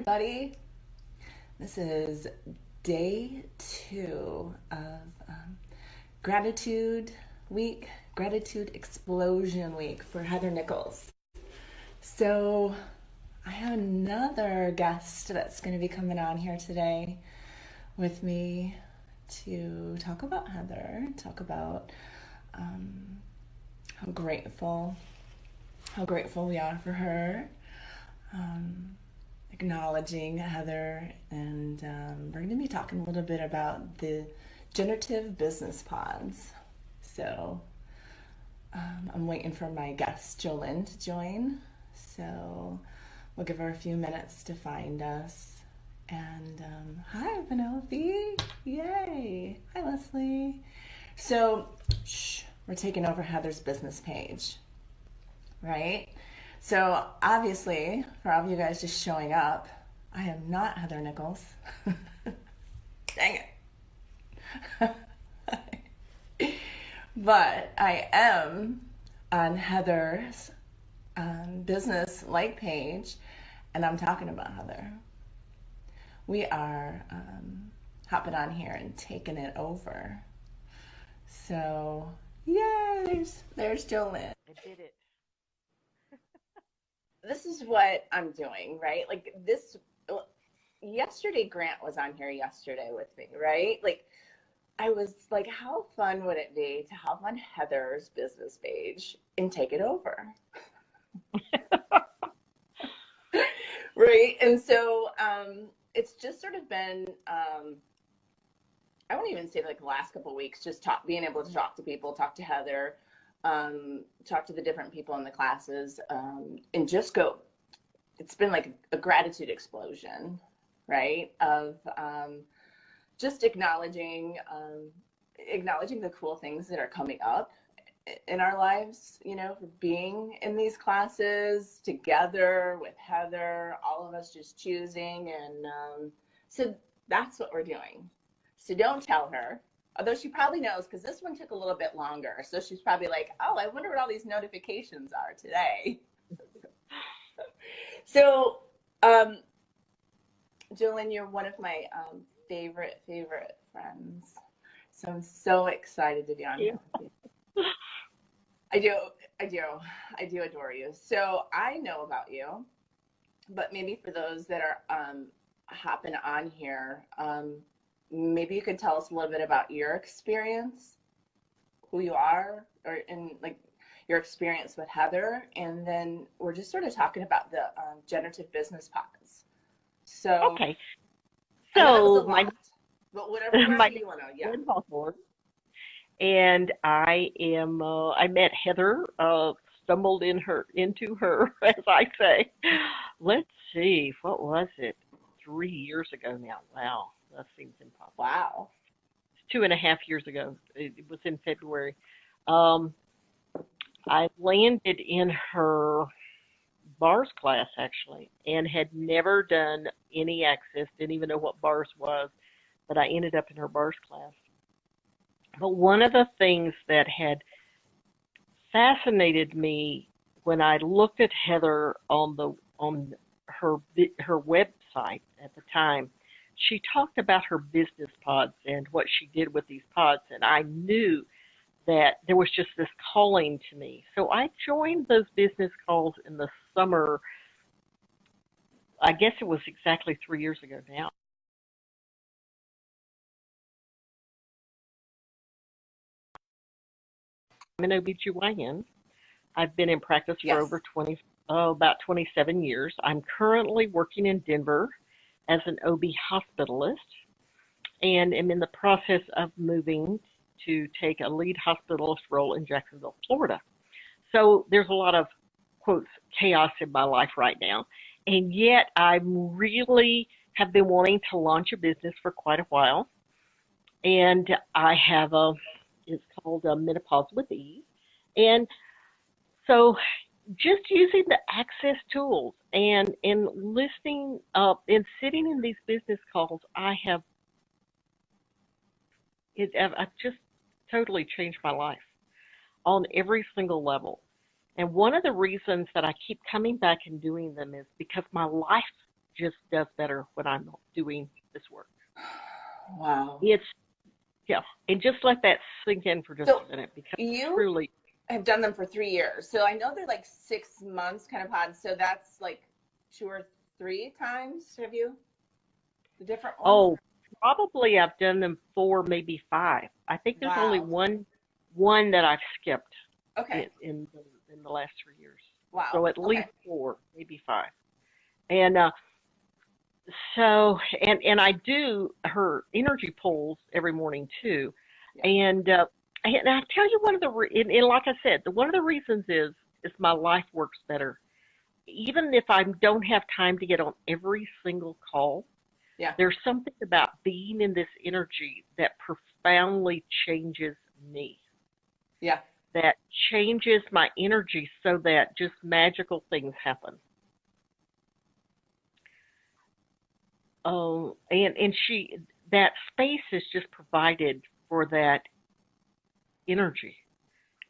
everybody. This is day 2 of Gratitude Week, Gratitude Explosion Week for Heather Nichols. So I have another guest that's going to be coming on here today with me to talk about Heather, talk about how grateful we are for her, acknowledging Heather, and we're going to be talking a little bit about the Generative Business Pods. So I'm waiting for my guest, Jo Lynn, to join. So we'll give her a few minutes to find us. And hi, Penelope. Yay. Hi, Leslie. So we're taking over Heather's business page, right? So obviously, for all of you guys just showing up, I am not Heather Nichols. Dang it. But I am on Heather's business like page, and I'm talking about Heather. We are hopping on here and taking it over. So, yay, there's Jo Lynn. I did it. This is what I'm doing, right? Like this, yesterday Grant was on here yesterday with me, right? Like I was like, how fun would it be to hop on Heather's business page and take it over? Right? And so it's just sort of been, I won't even say like the last couple of weeks, just being able to talk to people, talk to Heather, talk to the different people in the classes, and just go. It's been like a gratitude explosion, right? Of just acknowledging the cool things that are coming up in our lives, you know, for being in these classes together with Heather, all of us just choosing. And so that's what we're doing. So don't tell her. Although she probably knows, because this one took a little bit longer. So she's probably like, oh, I wonder what all these notifications are today. So, Jo Lynn, you're one of my favorite friends. So I'm so excited to be on here with you. I do adore you. So I know about you, but maybe for those that are hopping on here, maybe you could tell us a little bit about your experience, who you are, or in like your experience with Heather, and then we're just sort of talking about the Generative Business Pods. So Okay. I know that was a So lot, but whatever my you want to, name is yeah. Lynn Hawthorne, and I am. I met Heather. Stumbled into her, as I say. Let's see. What was it? 3 years ago now. Wow, that seems impossible. Wow. 2.5 years ago. It was in February. Um, I landed in her bars class actually, and had never done any access. Didn't even know what bars was, but I ended up in her bars class. But one of the things that had fascinated me when I looked at Heather on her website at the time, she talked about her business pods and what she did with these pods, and I knew that there was just this calling to me. So I joined those business calls in the summer. I guess it was exactly 3 years ago now. I'm an OBGYN. I've been in practice for Yes. over about 27 years. I'm currently working in Denver as an OB hospitalist, and am in the process of moving to take a lead hospitalist role in Jacksonville, Florida. So there's a lot of, quotes, chaos in my life right now. And yet I really have been wanting to launch a business for quite a while. And I have it's called Menopause with Ease. And so just using the access tools and listening up and sitting in these business calls, I've just totally changed my life on every single level. And one of the reasons that I keep coming back and doing them is because my life just does better when I'm doing this work. Wow. It's, yeah, and just let that sink in for just So a minute, because you truly, have done them for 3 years. So I know they're like 6 months kind of pods. So that's like 2 or 3 times. Have you the different ones? oh, probably I've done them 4, maybe 5. I think there's only Wow. one that I've skipped Okay. in the last 3 years. Wow. So at least Okay. 4, maybe 5. And so and I do her energy pulls every morning too. Yeah. And I tell you, one of the and like I said, one of the reasons is my life works better. Even if I don't have time to get on every single call, Yeah. there's something about being in this energy that profoundly changes me. Yeah. That changes my energy so that just magical things happen. Oh, and that space is just provided for that energy,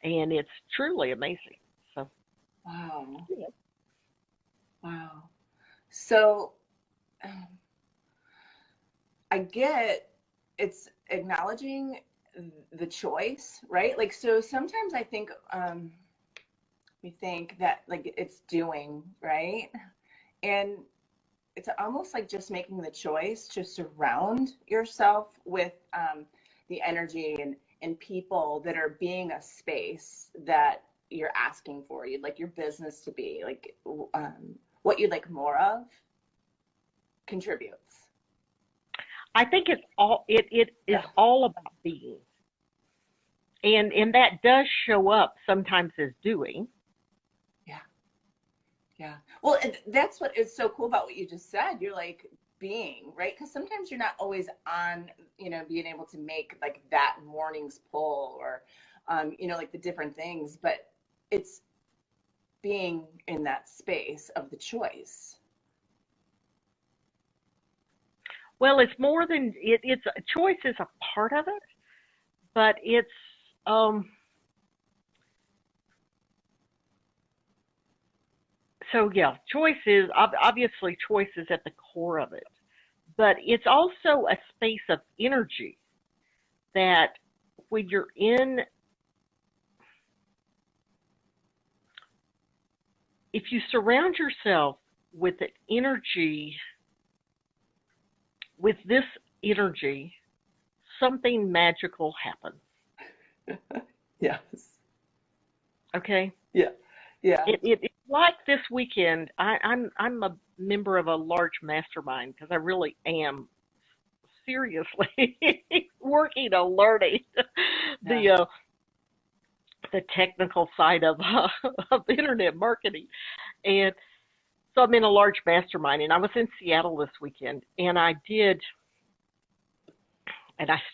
and it's truly amazing. So, Wow. yeah. Wow. So um, I get it's acknowledging the choice, right? Like, so sometimes I think we think that like it's doing, right? And it's almost like just making the choice to surround yourself with the energy and people that are being a space that you're asking for. You'd like your business to be like what you'd like more of contributes. I think it is Yeah. all about being, and that does show up sometimes as doing. Yeah. Yeah. Well, that's what is so cool about what you just said. You're like being, right? Because sometimes you're not always on, being able to make like that morning's pull or, like the different things, but it's being in that space of the choice. Well, it's more than it's choice is a part of it, but it's um. So yeah, obviously choice is at the core of it, but it's also a space of energy that when you're in, if you surround yourself with the energy, with this energy, something magical happens. Yes. Okay? Yeah. Yeah. It's like this weekend. I'm a member of a large mastermind because I really am seriously working on learning Yeah. the uh, the technical side of of internet marketing. And so I'm in a large mastermind, and I was in Seattle this weekend, and I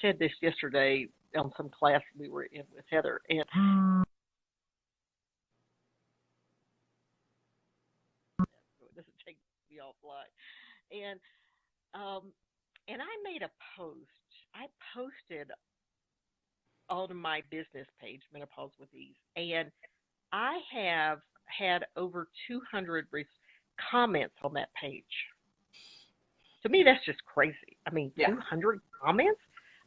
said this yesterday on some class we were in with Heather, and it doesn't take me offline. And um, and I made a post. I posted on my business page, Menopause with Ease, and I have had over 200 comments on that page. To me, that's just crazy. I mean, Yeah. 200 comments?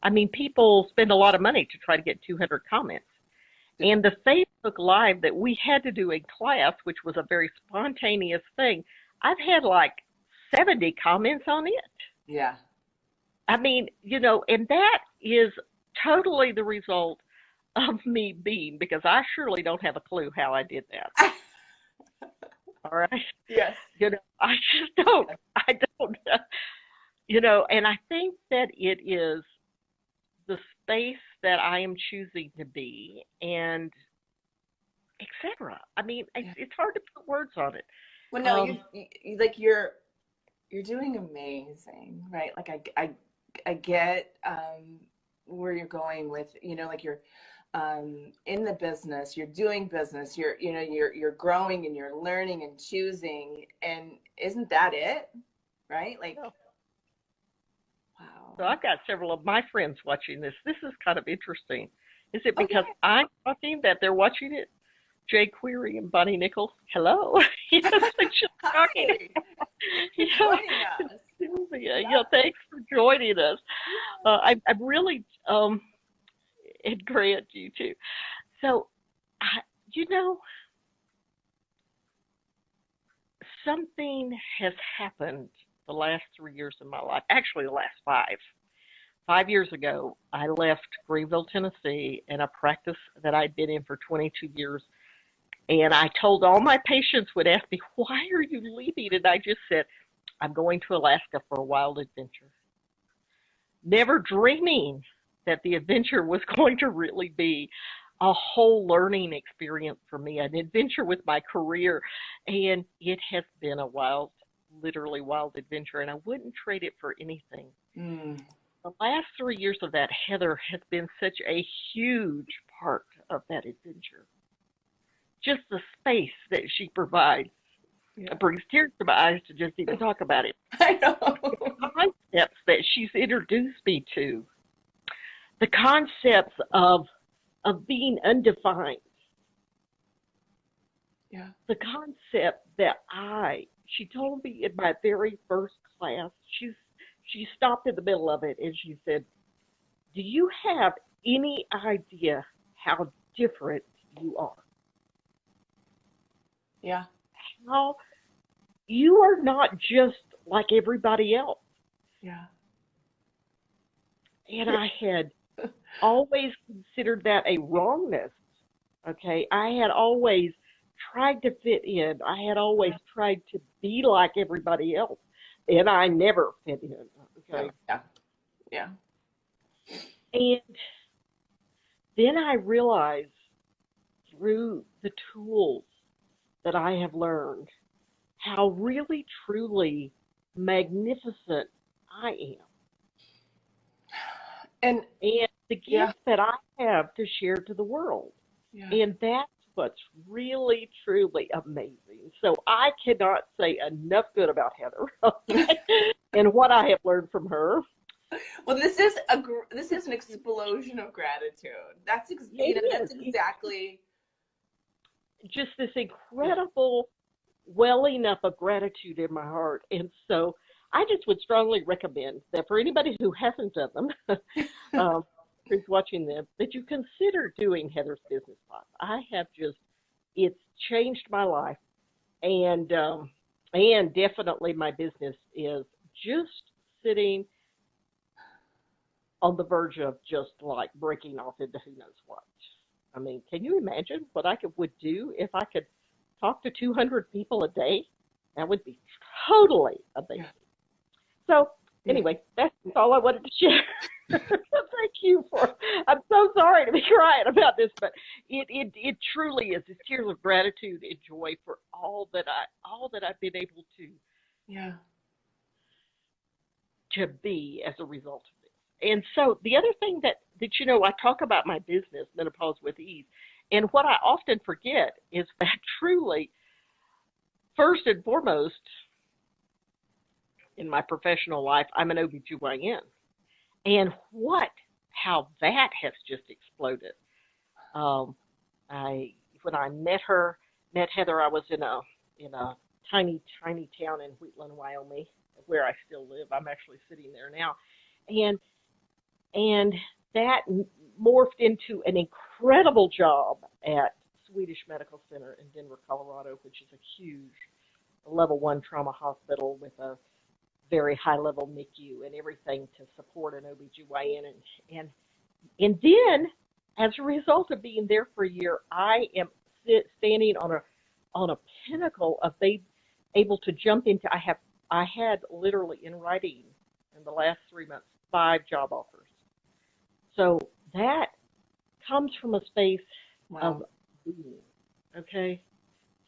I mean, people spend a lot of money to try to get 200 comments. And the Facebook Live that we had to do in class, which was a very spontaneous thing, I've had like 70 comments on it. Yeah. I mean, and that is totally the result of me being, because I surely don't have a clue how I did that. All right. Yes. I just don't. I don't. And I think that it is the space that I am choosing to be, and etc. I mean, Yeah. it's hard to put words on it. Well, no, you're doing amazing, right? Like I get where you're going with, like you're in the business, you're doing business, you're growing and you're learning and choosing, and isn't that it, right? Like, No. wow. So I've got several of my friends watching this. This is kind of interesting. Is it Oh because I'm talking that they're watching it? Jay Query and Bonnie Nichols. Hello. Yes, I'm just talking. Hi, for Yeah, joining us. Sylvia. Yeah. Yeah, thanks for joining us. I'm really, and Grant, you too. So, I, you know, something has happened the last 3 years of my life. Actually, the last five. 5 years ago, I left Greenville, Tennessee, in a practice that I'd been in for 22 years. And I told all my patients would ask me, "Why are you leaving?" And I just said, "I'm going to Alaska for a wild adventure." Never dreaming that the adventure was going to really be a whole learning experience for me, an adventure with my career. And it has been a wild, literally wild adventure, and I wouldn't trade it for anything. Mm, The last 3 years of that, Heather, has been such a huge part of that adventure. Just the space that she provides. yeah. It brings tears to my eyes to just even talk about it. I know. The concepts that she's introduced me to, the concepts of being undefined, Yeah. the concept that she told me in my very first class, she stopped in the middle of it and she said, "Do you have any idea how different you are? Yeah. How you are not just like everybody else." Yeah. And I had always considered that a wrongness. Okay. I had always tried to fit in. I had always Yeah. tried to be like everybody else. And I never fit in. No. Okay. Yeah. Yeah. And then I realized through the tools that I have learned how really, truly magnificent I am. And And the yeah. gift that I have to share to the world. Yeah. And that's what's really, truly amazing. So I cannot say enough good about Heather and what I have learned from her. Well, this is an explosion of gratitude. It That's is. It's exactly. just this Yeah. incredible welling up of gratitude in my heart. And so I just would strongly recommend that for anybody who hasn't done them, who's watching them, that you consider doing Heather's Business Pod. I have just, it's changed my life. And definitely my business is just sitting on the verge of just like breaking off into who knows what. I mean, can you imagine what would do if I could talk to 200 people a day? That would be totally amazing. Yeah. So Yeah. anyway, that's all I wanted to share. Thank you for. I'm so sorry to be crying about this, but it truly is. It's tears of gratitude and joy for all that I've been able Yeah. to be as a result of this. And so the other thing that I talk about my business, Menopause with Ease, and what I often forget is that truly, first and foremost, in my professional life, I'm an OBGYN. And how that has just exploded. Um, I when I met Heather, I was in a tiny town in Wheatland, Wyoming, where I still live. I'm actually sitting there now, and and that morphed into an incredible job at Swedish Medical Center in Denver, Colorado, which is a huge level 1 trauma hospital with a very high level NICU and everything to support an OBGYN. And and then as a result of being there for a year, I am standing on a pinnacle of being able to jump into. I had literally in writing in the last 3 months 5 job offers. So that comes from a space of Wow. being. Okay.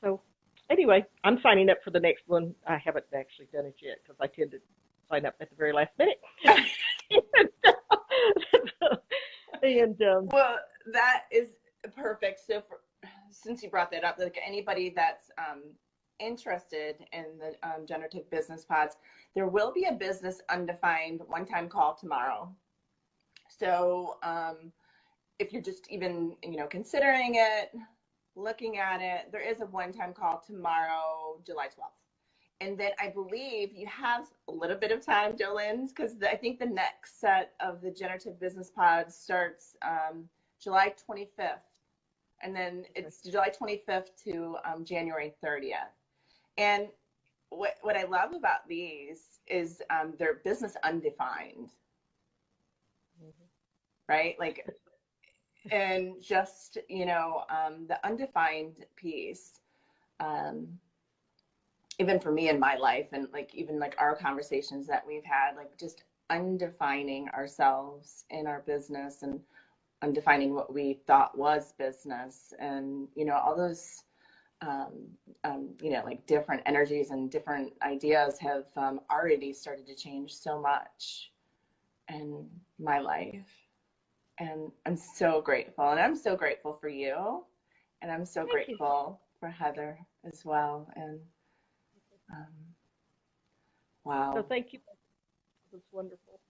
So anyway, I'm signing up for the next one. I haven't actually done it yet because I tend to sign up at the very last minute. and Well, that is perfect. So, since you brought that up, like anybody that's interested in the generative business pods, there will be a business undefined one-time call tomorrow. So, if you're just even considering it, looking at it, there is a one-time call tomorrow, July 12th. And then I believe you have a little bit of time, Jo Lynn, because I think the next set of the Generative Business Pods starts July 25th. And then it's July 25th to January 30th. And what I love about these is they're business undefined, right? Like, and just, the undefined piece, even for me in my life, and like even like our conversations that we've had, like just undefining ourselves in our business and undefining what we thought was business, and all those like different energies and different ideas have already started to change so much in my life. And I'm so grateful. And I'm so grateful for you. And I'm so grateful for Heather as well. And wow. So thank you. That's wonderful.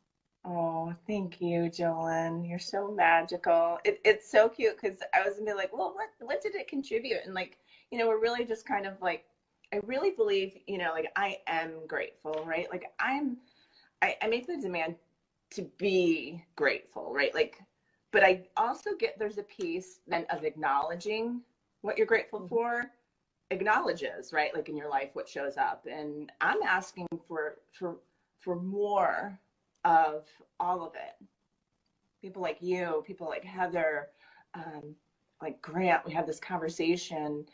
Oh, thank you, Jo Lynn. You're so magical. It's so cute because I was gonna be like, well, what did it contribute? And like, we're really just kind of like, I really believe, like I am grateful, right? Like I make the demand to be grateful, right? Like, but I also get there's a piece then of acknowledging what you're grateful for, acknowledges, right? Like in your life, what shows up. And I'm asking for more of all of it. People like you, people like Heather, like Grant, we have this conversation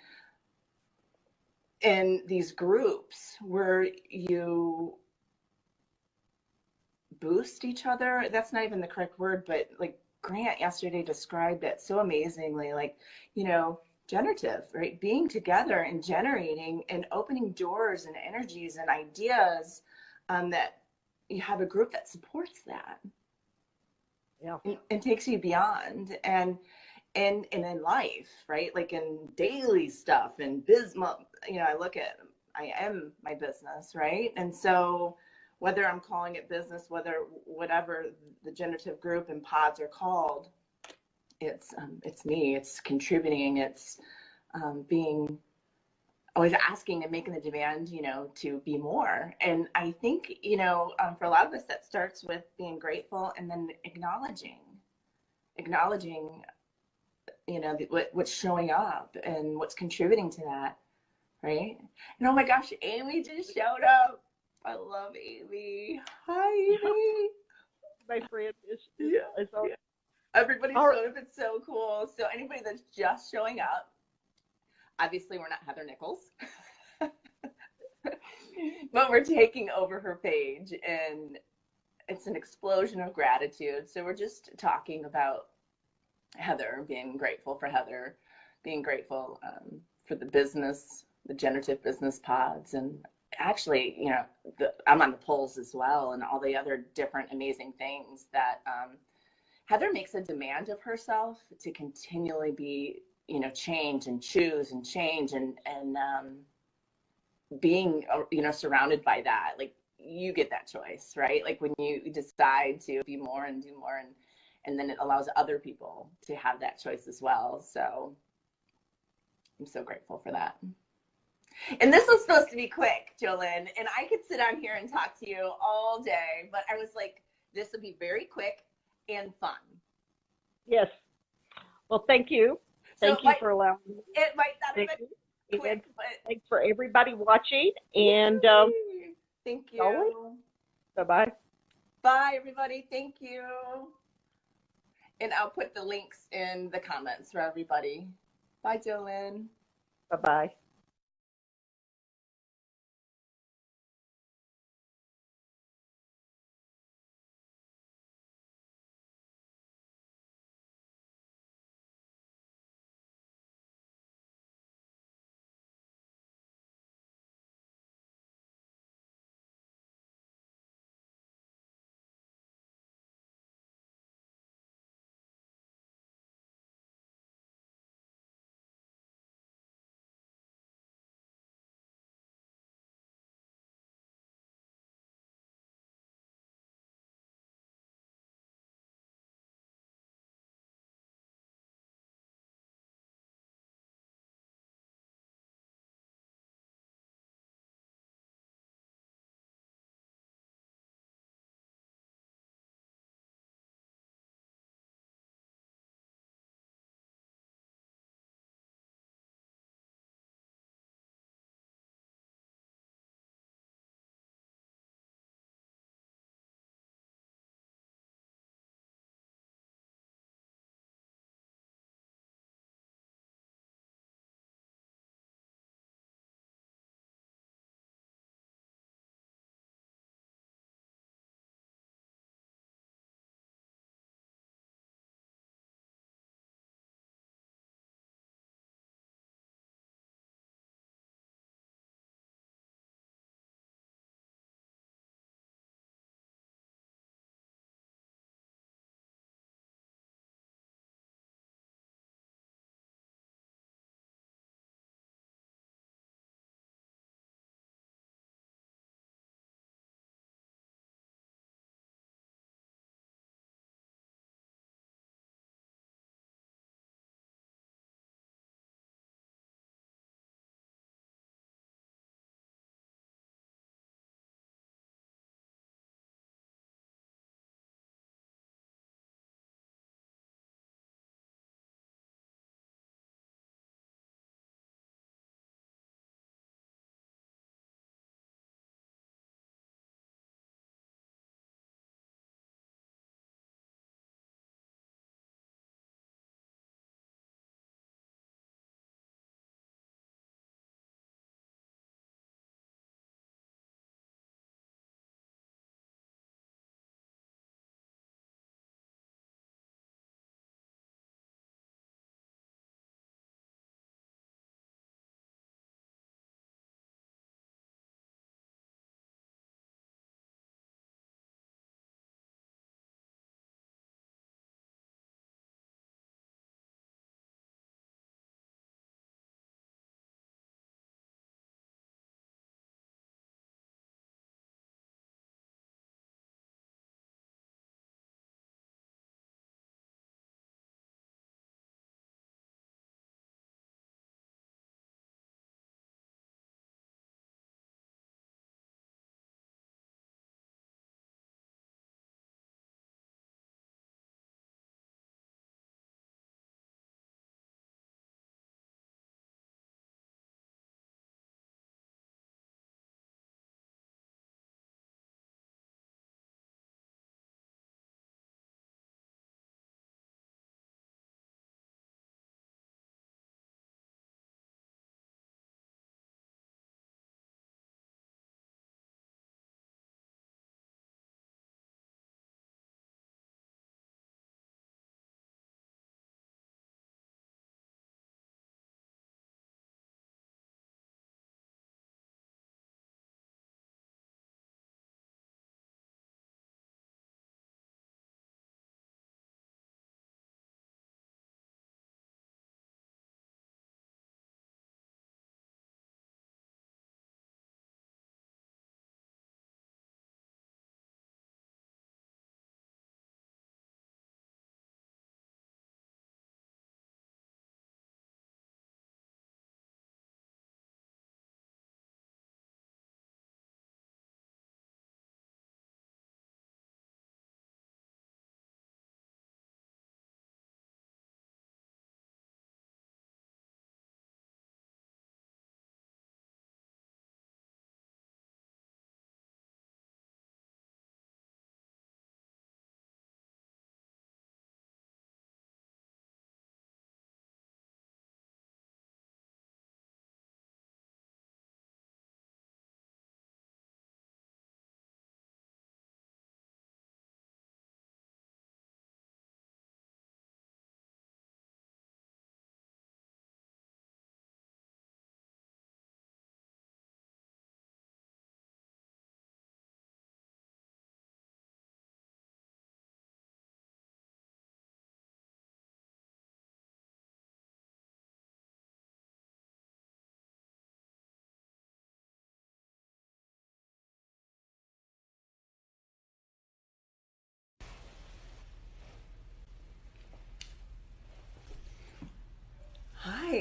in these groups where you boost each other. That's not even the correct word, but like Grant yesterday described it so amazingly, like, generative, right? Being together and generating and opening doors and energies and ideas, that you have a group that supports that. Yeah. And takes you beyond, and in life, right? Like in daily stuff and business, I am my business, right? And so whether I'm calling it business, whatever the generative group and pods are called, it's me, it's contributing, it's being always asking and making the demand, to be more. And I think, for a lot of us, that starts with being grateful and then acknowledging, what's showing up and what's contributing to that, right? And oh my gosh, Amy just showed up. I love Amy. Hi, Amy. My friend is all. Yeah. Everybody's All right. showing up. It's so cool. So anybody that's just showing up, obviously we're not Heather Nichols, but we're taking over her page, and it's an explosion of gratitude. So we're just talking about Heather, being grateful for Heather, being grateful for the business, the Generative Business Pods, and actually, I'm on the polls as well, and all the other different amazing things that Heather makes a demand of herself to continually be, change and choose and change, and being, surrounded by that. Like you get that choice, right? Like when you decide to be more and do more, and then it allows other people to have that choice as well. So I'm so grateful for that. And this was supposed to be quick, Jo Lynn, and I could sit on here and talk to you all day, but I was like, this would be very quick and fun. Yes. Well, thank you. Thank you for allowing me. It might not have been quick, but thanks for everybody watching. And thank you. Bye-bye. Bye, everybody. Thank you. And I'll put the links in the comments for everybody. Bye, Jo Lynn. Bye-bye.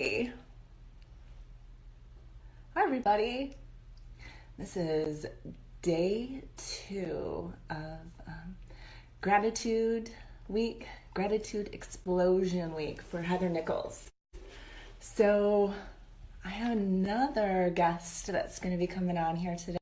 everybody. Hi, everybody. This is day 2 of Gratitude Week, Gratitude Explosion Week for Heather Nichols. So I have another guest that's going to be coming on here today.